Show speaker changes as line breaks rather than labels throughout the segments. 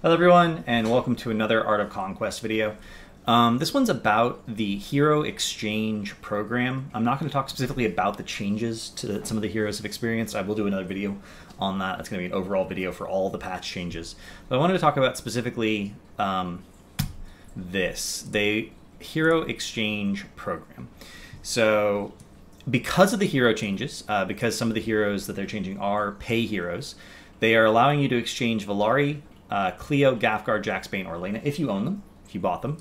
Hello everyone, and welcome to another Art of Conquest video. This one's about the hero exchange program. I'm not going to talk specifically about the changes to some of the heroes have experienced. I will do another video on that. It's going to be an overall video for all the patch changes. But I wanted to talk about specifically the hero exchange program. So because of the hero changes, because some of the heroes that they're changing are pay heroes, they are allowing you to exchange Valari, Cleo, Gafgar, Jaxbane, or Elena, if you own them, if you bought them,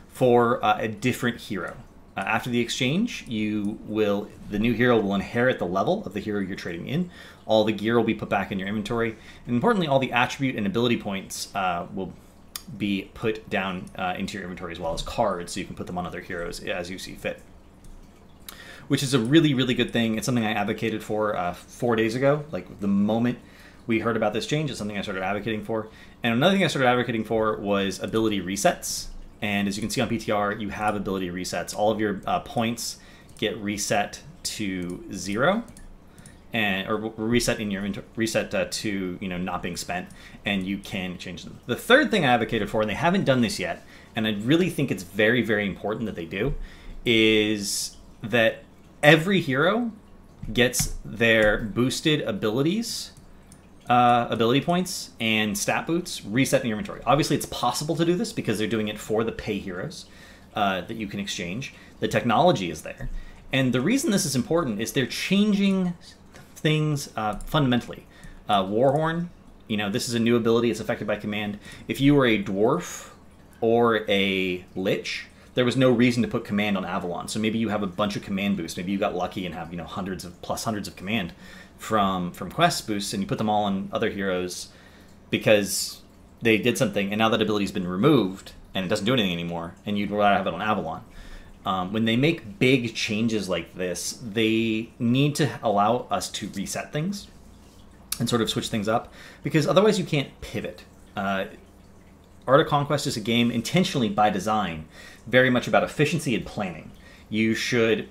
for a different hero. After the exchange, the new hero will inherit the level of the hero you're trading in. All the gear will be put back in your inventory, and importantly, all the attribute and ability points will be put down into your inventory, as well as cards, so you can put them on other heroes as you see fit. Which is a really, really good thing. It's something I advocated for 4 days ago. Like, the moment we heard about this change, it's something I started advocating for. And another thing I started advocating for was ability resets. And as you can see on PTR, you have ability resets. All of your points get reset to 0, or reset in your reset to not being spent, and you can change them. The third thing I advocated for, and they haven't done this yet, and I really think it's very, very important that they do, is that every hero gets their boosted abilities, ability points, and stat boots reset in your inventory. Obviously, it's possible to do this because they're doing it for the pay heroes that you can exchange. The technology is there. And the reason this is important is they're changing things fundamentally. Warhorn, this is a new ability. It's affected by command. If you were a dwarf or a lich, there was no reason to put command on Avalon. So maybe you have a bunch of command boosts. Maybe you got lucky and have hundreds of command from quest boosts, and you put them all on other heroes because they did something, and now that ability's been removed and it doesn't do anything anymore, and you'd rather have it on Avalon. When they make big changes like this, they need to allow us to reset things and sort of switch things up, because otherwise you can't pivot. Art of Conquest is a game intentionally by design very much about efficiency and planning. You should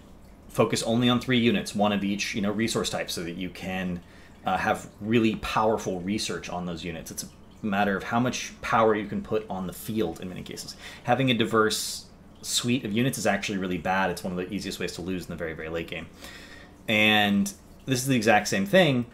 focus only on 3 units, one of each resource type, so that you can have really powerful research on those units. It's a matter of how much power you can put on the field in many cases. Having a diverse suite of units is actually really bad. It's one of the easiest ways to lose in the very, very late game. And this is the exact same thing.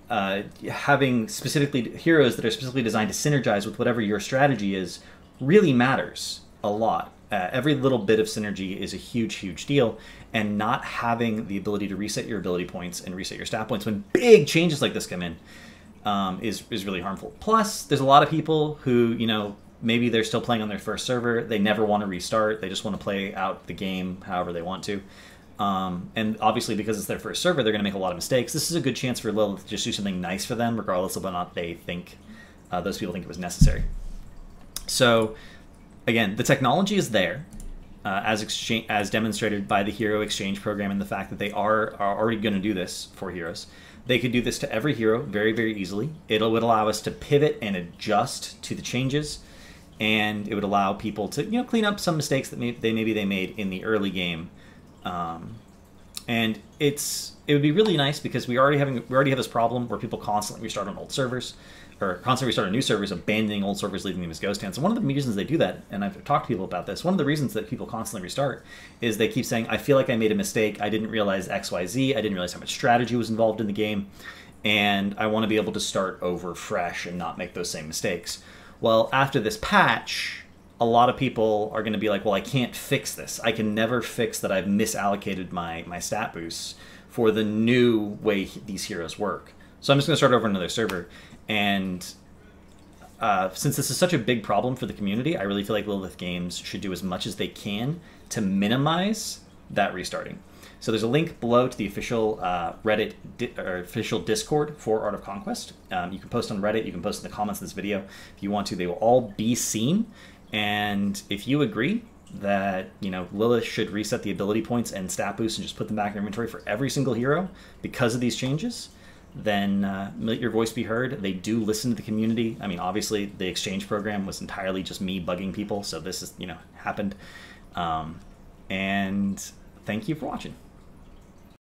Having specifically heroes that are specifically designed to synergize with whatever your strategy is really matters a lot. Every little bit of synergy is a huge, huge deal, and not having the ability to reset your ability points and reset your stat points when big changes like this come in is really harmful. Plus, there's a lot of people who, maybe they're still playing on their first server. They never want to restart. They just want to play out the game however they want to. And obviously, because it's their first server, they're going to make a lot of mistakes. This is a good chance for Lilith to just do something nice for them, regardless of whether or not they think those people think it was necessary. So, again, the technology is there, as demonstrated by the hero exchange program, and the fact that they are already going to do this for heroes. They could do this to every hero very, very easily. It would allow us to pivot and adjust to the changes, and it would allow people to clean up some mistakes that maybe they made in the early game. And it would be really nice, because we already have this problem where people constantly restart on old servers, or constantly restart on new servers, abandoning old servers, leaving them as ghost hands. And one of the reasons they do that, and I've talked to people about this, one of the reasons that people constantly restart is they keep saying, I feel like I made a mistake, I didn't realize XYZ, I didn't realize how much strategy was involved in the game, and I want to be able to start over fresh and not make those same mistakes. Well, after this patch, a lot of people are going to be like, well, I can't fix this. I can never fix that I've misallocated my stat boosts for the new way these heroes work. So I'm just going to start over another server. And since this is such a big problem for the community, I really feel like Lilith Games should do as much as they can to minimize that restarting. So there's a link below to the official Reddit or official Discord for Art of Conquest. You can post on Reddit. You can post in the comments of this video if you want to. They will all be seen. And if you agree that Lilith should reset the ability points and stat boosts and just put them back in inventory for every single hero because of these changes, then let your voice be heard. They do listen to the community. I mean, obviously, the exchange program was entirely just me bugging people, so this is happened. And thank you for watching.